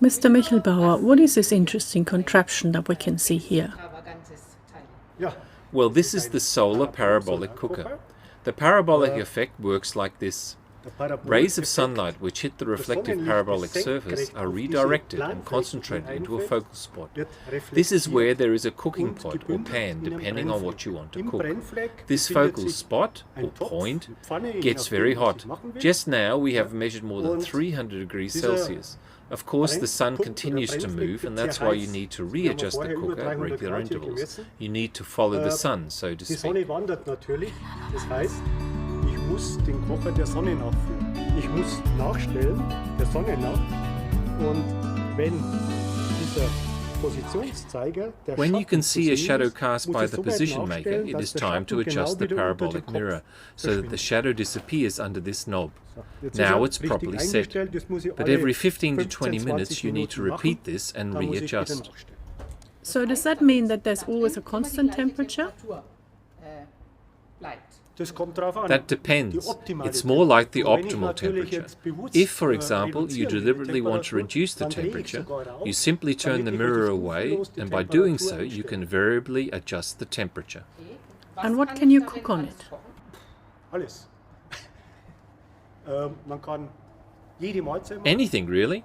Mr. Michelbauer, what is this interesting contraption that we can see here? Well, this is the solar parabolic cooker. The parabolic effect works like this. Rays of sunlight which hit the reflective parabolic surface are redirected and concentrated into a focal spot. This is where there is a cooking pot or pan, depending on what you want to cook. This focal spot, or point, gets very hot. Just now we have measured more than 300 degrees Celsius. Of course, the sun continues to move, and that's why you need to readjust the cooker at regular intervals. You need to follow the sun, so to speak. Ich muss den Kocher der Sonne nachführen. Ich muss nachstellen, der Sonne nach. Und wenn dieser Positionszeiger, der When you can see a shadow Schatten cast by the position maker, it is time to adjust the parabolic mirror so that the shadow disappears under this knob. Now it's properly set. But every 15 to 20 minutes you need to repeat this and readjust. So does that mean that there's always a constant temperature? That depends. It's more like the optimal temperature. If, for example, you deliberately want to reduce the temperature, you simply turn the mirror away, and by doing so you can variably adjust the temperature. And what can you cook on it? Alles. Man kann jede Mahlzeit machen. Anything, really.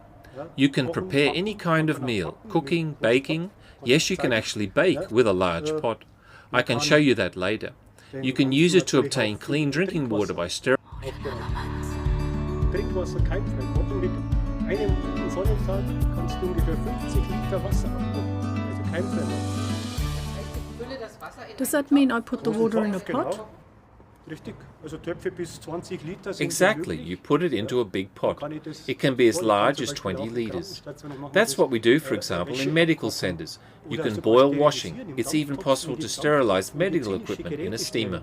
You can prepare any kind of meal, cooking, baking. Yes, you can actually bake with a large pot. I can show you that later. You can use it to obtain clean drinking water by stirring. Trinkwasser keimfrei kochen. Mit einem guten Sonnentag kannst du ungefähr 50 Liter Wasser abkochen. Also keimfrei machen. Does that mean I put the water in a pot? Richtig. Also Töpfe bis 20 Liter sind Exactly, you put it into a big pot. It can be as large as 20 liters. That's what we do, for example, in medical centers. You can boil washing. It's even possible to sterilize medical equipment in a steamer.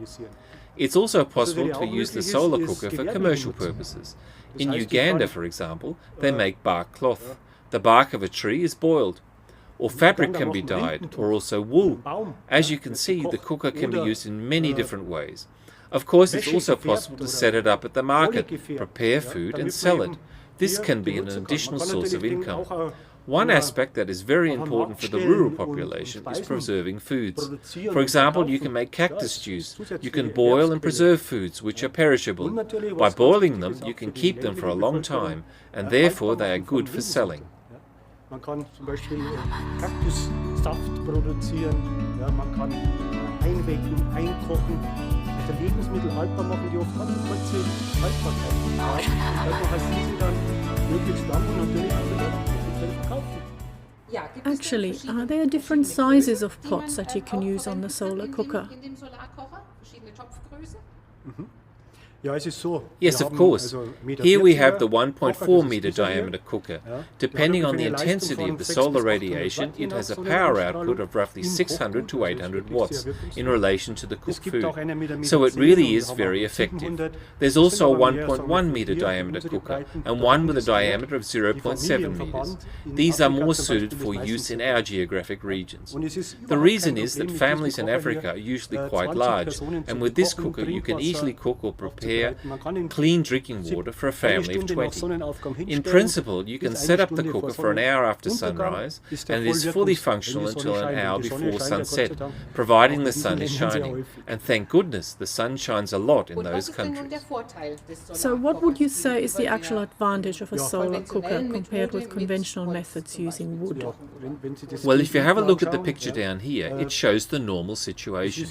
It's also possible to use the solar cooker for commercial purposes. In Uganda, for example, they make bark cloth. The bark of a tree is boiled. Or fabric can be dyed, or also wool. As you can see, the cooker can be used in many different ways. Of course, it's also possible to set it up at the market, prepare food and sell it. This can be an additional source of income. One aspect that is very important for the rural population is preserving foods. For example, you can make cactus juice. You can boil and preserve foods which are perishable. By boiling them, you can keep them for a long time, and therefore they are good for selling. Man kann zum Beispiel Kaktussaft produzieren, ja, man kann einwecken, einkochen. Also Lebensmittel haltbar machen, die oft ganz kurze Haltbarkeit haben. Und dadurch heißt diese dann möglichst lang und natürlich auch wieder verkaufen. Actually, are there different sizes of pots that you can use on the solar cooker? Yes, of course. Here we have the 1.4 meter diameter cooker. Depending on the intensity of the solar radiation, it has a power output of roughly 600 to 800 watts in relation to the cooked food. So it really is very effective. There's also a 1.1 meter diameter cooker and one with a diameter of 0.7 meters. These are more suited for use in our geographic regions. The reason is that families in Africa are usually quite large, and with this cooker you can easily cook or prepare clean drinking water for a family of 20. In principle, you can set up the cooker for an hour after sunrise, and it is fully functional until an hour before sunset, providing the sun is shining. And thank goodness the sun shines a lot in those countries. So what would you say is the actual advantage of a solar cooker compared with conventional methods using wood? Well, if you have a look at the picture down here, it shows the normal situation.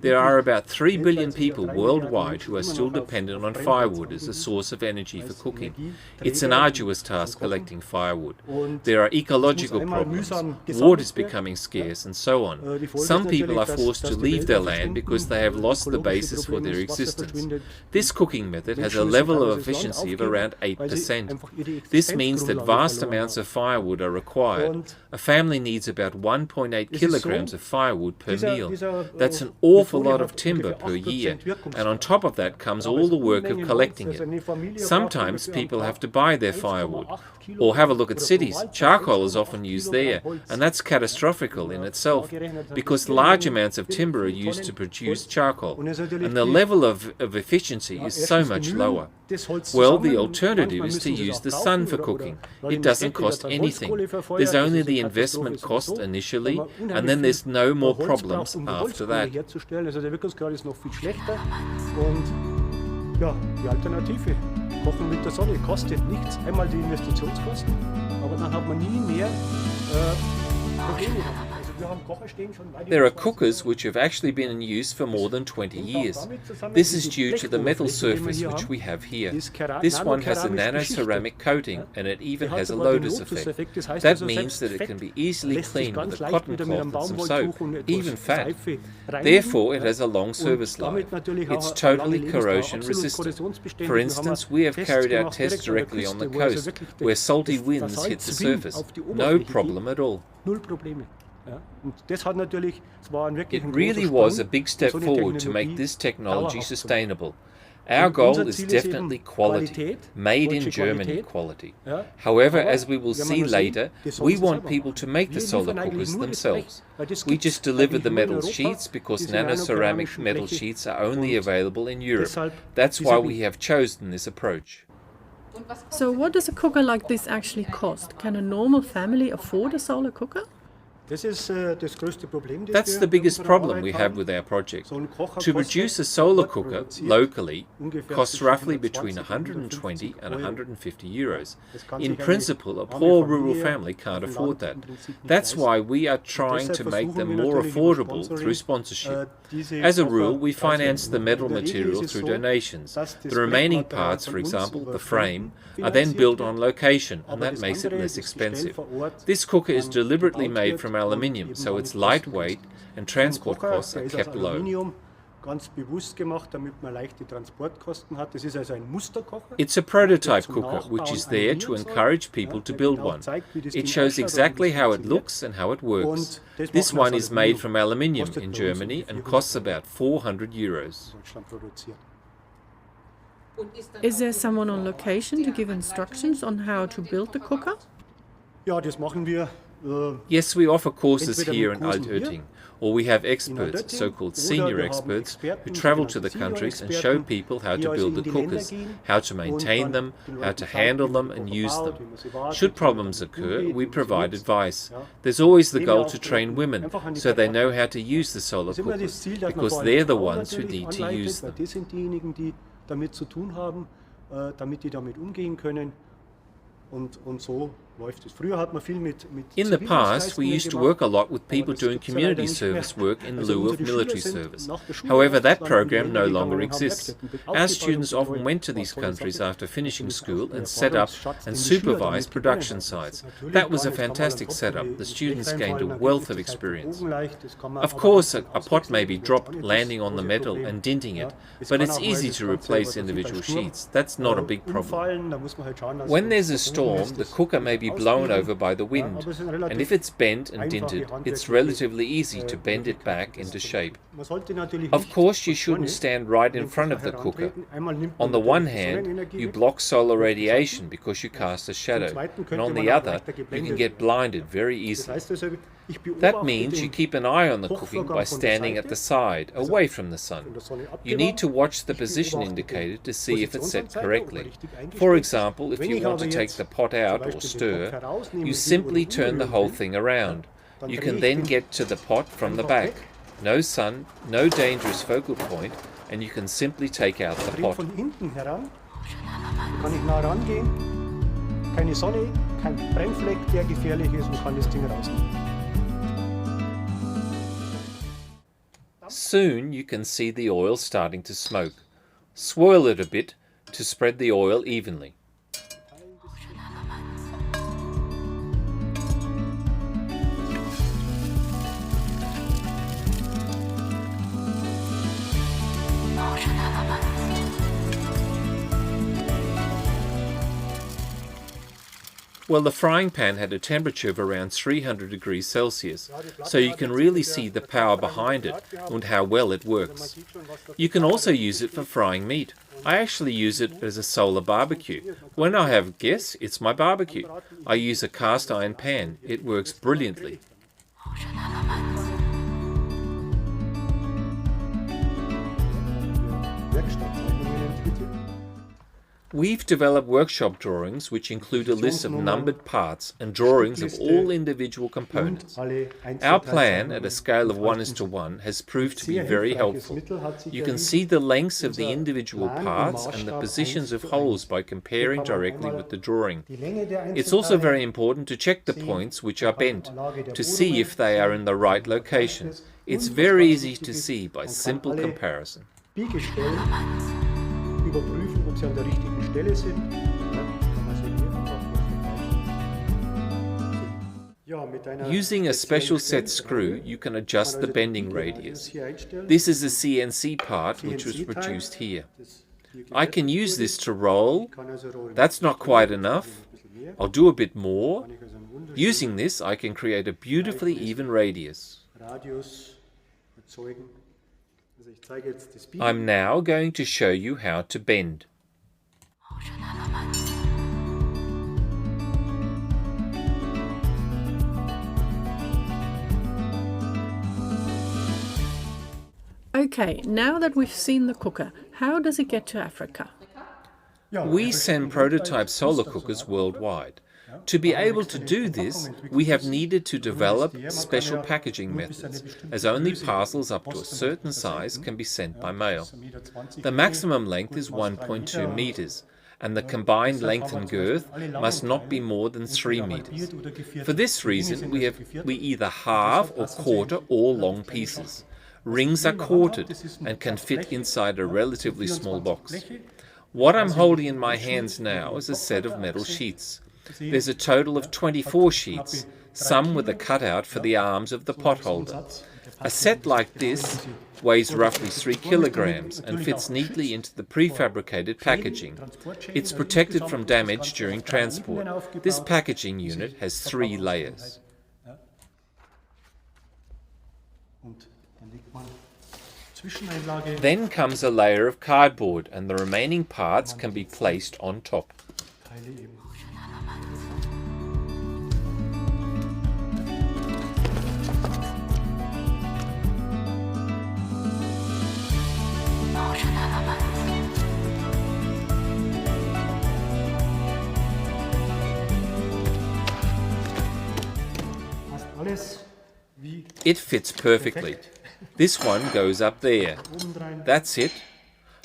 There are about 3 billion people worldwide who are still dependent on firewood as a source of energy for cooking. It's an arduous task collecting firewood. There are ecological problems, water is becoming scarce, and so on. Some people are forced to leave their land because they have lost the basis for their existence. This cooking method has a level of efficiency of around 8%. This means that vast amounts of firewood are required. A family needs about 1.8 kilograms of firewood per meal. That's an awful lot of timber per year, and on top of that comes becomes all the work of collecting it. Sometimes people have to buy their firewood. Or have a look at cities. Charcoal is often used there, and that's catastrophical in itself, because large amounts of timber are used to produce charcoal, and the level of efficiency is so much lower. Well, the alternative is to use the sun for cooking. It doesn't cost anything. There's only the investment cost initially, and then there's no more problems after that. Ja, die Alternative. Kochen mit der Sonne kostet nichts. Einmal die Investitionskosten, aber dann hat man nie mehr Probleme. Also wir haben Kocher stehen schon weit. There are cookers which have actually been in use for more than 20 years. This is due to the metal surface which we have here. This one has a nano-ceramic coating, and it even has a lotus effect. That means that it can be easily cleaned with a cotton cloth and some soap, even fat. Therefore, it has a long service life. It's totally corrosion resistant. For instance, we have carried out tests directly on the coast, where salty winds hit the surface. No problem at all. It really was a big step forward to make this technology sustainable. Our goal is definitely quality, made in Germany quality. However, as we will see later, we want people to make the solar cookers themselves. We just deliver the metal sheets because nano-ceramic metal sheets are only available in Europe. That's why we have chosen this approach. So what does a cooker like this actually cost? Can a normal family afford a solar cooker? That's the biggest problem we have with our project. To produce a solar cooker locally costs roughly between 120 and 150 euros. In principle, a poor rural family can't afford that. That's why we are trying to make them more affordable through sponsorship. As a rule, we finance the metal material through donations. The remaining parts, for example, the frame, are then built on location, and that makes it less expensive. This cooker is deliberately made from aluminium, so it's lightweight and transport costs are kept low. It's a prototype cooker, which is there to encourage people to build one. It shows exactly how it looks and how it works. This one is made from aluminium in Germany and costs about 400 euros. Is there someone on location to give instructions on how to build the cooker? Yes, we offer courses here in Altötting, or we have experts, so-called senior experts, who travel to the countries and show people how to build the cookers, how to maintain them, how to handle them and use them. Should problems occur, we provide advice. There's always the goal to train women, so they know how to use the solar cookers, because they're the ones who need to use them. In the past, we used to work a lot with people doing community service work in lieu of military service. However, that program no longer exists. Our students often went to these countries after finishing school and set up and supervised production sites. That was a fantastic setup. The students gained a wealth of experience. Of course, a pot may be dropped, landing on the metal and dinting it, but it's easy to replace individual sheets. That's not a big problem. When there's a storm, the cooker may be blown over by the wind, and if it's bent and dinted, it's relatively easy to bend it back into shape. Of course, you shouldn't stand right in front of the cooker. On the one hand, you block solar radiation because you cast a shadow, and on the other, you can get blinded very easily. That means you keep an eye on the cooking by standing at the side, away from the sun. You need to watch the position indicator to see if it's set correctly. For example, if you want to take the pot out or stir, you simply turn the whole thing around. You can then get to the pot from the back. No sun, no dangerous focal point, and you can simply take out the pot. Keine Sonne, kein Brennfleck, der gefährlich ist, und kann das Ding rausnehmen. Soon you can see the oil starting to smoke. Swirl it a bit to spread the oil evenly. Well, the frying pan had a temperature of around 300 degrees Celsius, so you can really see the power behind it and how well it works. You can also use it for frying meat. I actually use it as a solar barbecue. When I have guests, it's my barbecue. I use a cast iron pan. It works brilliantly. We've developed workshop drawings which include a list of numbered parts and drawings of all individual components. Our plan, at a scale of 1:1, has proved to be very helpful. You can see the lengths of the individual parts and the positions of holes by comparing directly with the drawing. It's also very important to check the points which are bent, to see if they are in the right location. It's very easy to see by simple comparison. Überprüfen, ob sie an der richtigen Stelle sind. Using a special set screw, you can adjust the bending radius. This is a CNC part which was produced here. I can use this to roll. That's not quite enough. I'll do a bit more. Using this, I can create a beautifully even radius. I'm now going to show you how to bend. Okay, now that we've seen the cooker, how does it get to Africa? We send prototype solar cookers worldwide. To be able to do this, we have needed to develop special packaging methods, as only parcels up to a certain size can be sent by mail. The maximum length is 1.2 meters, and the combined length and girth must not be more than 3 meters. For this reason, we either halve or quarter all long pieces. Rings are quartered and can fit inside a relatively small box. What I'm holding in my hands now is a set of metal sheets. There's a total of 24 sheets, some with a cutout for the arms of the potholder. A set like this weighs roughly 3 kilograms and fits neatly into the prefabricated packaging. It's protected from damage during transport. This packaging unit has 3 layers. Then comes a layer of cardboard, and the remaining parts can be placed on top. It fits perfectly. This one goes up there. That's it.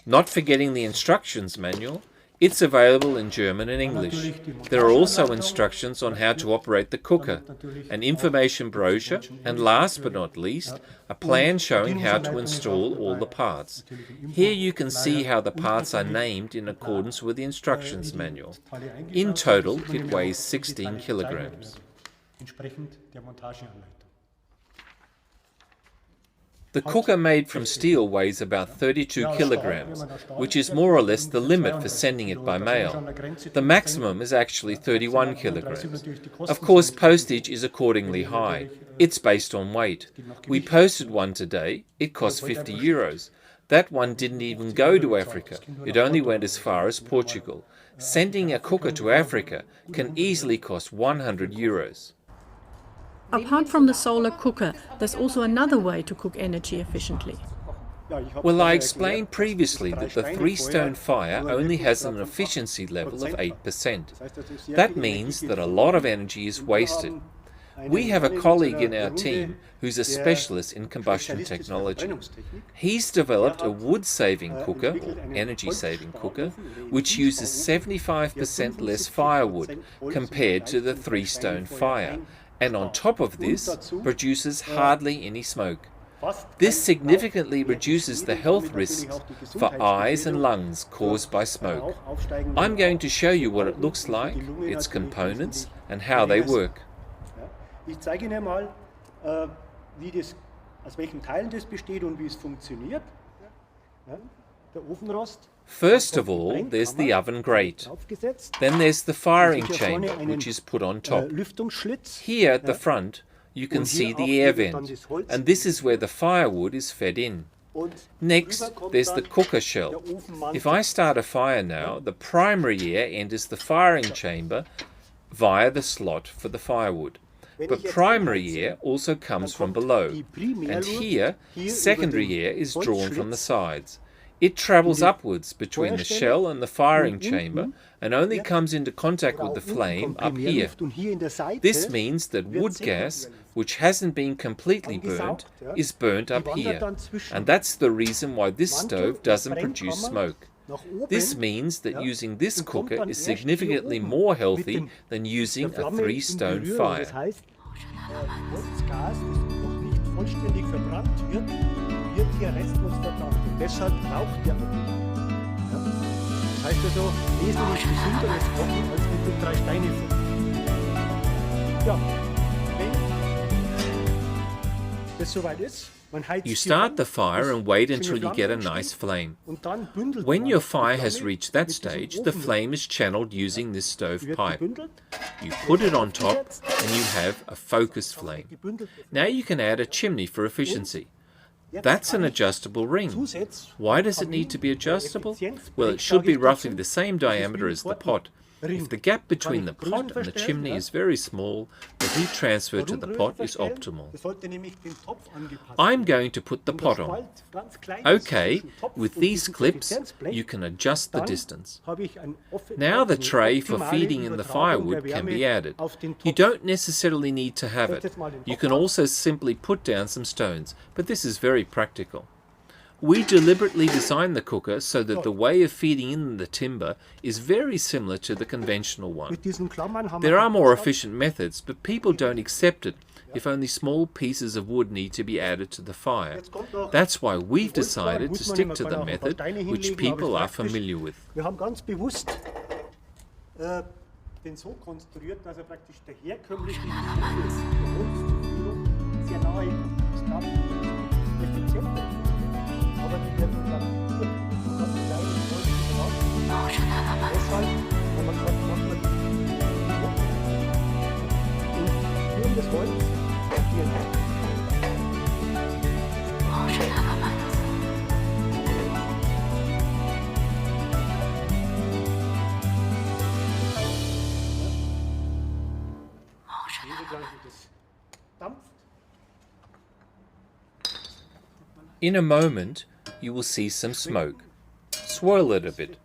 Not forgetting the instructions manual. It's available in German and English. There are also instructions on how to operate the cooker, an information brochure, and last but not least, a plan showing how to install all the parts. Here you can see how the parts are named in accordance with the instructions manual. In total, it weighs 16 kilograms. The cooker made from steel weighs about 32 kilograms, which is more or less the limit for sending it by mail. The maximum is actually 31 kilograms. Of course, postage is accordingly high. It's based on weight. We posted one today. It cost 50 euros. That one didn't even go to Africa. It only went as far as Portugal. Sending a cooker to Africa can easily cost 100 euros. Apart from the solar cooker, there's also another way to cook energy efficiently. Well, I explained previously that the 3-stone fire only has an efficiency level of 8%. That means that a lot of energy is wasted. We have a colleague in our team who's a specialist in combustion technology. He's developed a wood-saving cooker, or energy-saving cooker, which uses 75% less firewood compared to the 3-stone fire, and on top of this, produces hardly any smoke. This significantly reduces the health risks for eyes and lungs caused by smoke. I'm going to show you what it looks like, its components, and how they work. Ich zeige Ihnen mal, wie das, aus welchen Teilen das besteht und wie es funktioniert. der Ofenrost. First of all, there's the oven grate. Aufgesetzt. Then there's the firing chamber, which is put on top. Lüftungsschlitz. Here at the front, you can see the air vent, and this is where the firewood is fed in. Und Next, drüber kommt there's the dann cooker der shell. Ofenmantel. If I start a fire now, the primary air enters the firing chamber via the slot for the firewood. But primary air also comes from below, and here, secondary air is drawn from the sides. It travels upwards between the shell and the firing chamber and only comes into contact with the flame up here. Und hier in der Seite This means that wood gas, which hasn't been completely burnt, is burnt up here, and that's the reason why this stove doesn't produce smoke. nach oben This means that using this cooker is significantly more healthy than using a Flamme in 3-stone Berührung. fire. Das heißt, Holzgas, das noch nicht vollständig verbrannt wird, wird hier restlos verbrannt. Und deshalb raucht der auch nicht. Ja? Das heißt also, wesentlich gesünderes Kochen als mit dem 3-Steine-Feuer. Ja, wenn das soweit ist, man heizt You hier start an, the fire and wait until you get a Flamme nice flame. und dann bündelt When man your die fire Flamme has reached that mit diesem stage, the Ofen. flame is channeled using this Die wird stovepipe. gebündelt. You put it on top and you have a focused flame. Gebündelte Now you can add a chimney for efficiency. That's an adjustable ring. Zusatz Why does it need to be adjustable? Well, it should be roughly the same diameter as the pot. If the gap between the pot and the chimney is very small, the heat transfer to the pot is optimal. Das sollte nämlich dem Topf angepasst I'm werden. going to put the Und pot das on. Spalt ganz klein ist Okay, zwischen Topf with und these diesem clips, Effizienzblech. you can adjust the Dann distance. habe ich ein Now the eine tray for optimale feeding in the Übertragung firewood der can Wärme be added. auf den You Topf. don't necessarily need to have it. You can also simply put down some stones, but this is very practical. We deliberately designed the cooker so that the way of feeding in the timber is very similar to the conventional one. Mit diesen Klammern haben There wir are more gesagt, efficient methods, but people don't accept it if only small pieces of wood need to be added to the fire. jetzt kommt noch, That's why we've decided to muss man stick immer to the ein paar method Steine which hinlegen, aber people ist are praktisch. familiar with. Wir haben ganz bewusst den so konstruiert, dass er praktisch der herkömmlichen Holzzuführung sehr nahe kommt. Es gab effizienter, aber die werden dann hier ganz kleine Holz gemacht. Deshalb haben wir gesagt, machen wir die und führen das Holz hier hin. Das dampft. In a moment, you will see some smoke. Swirl it a bit.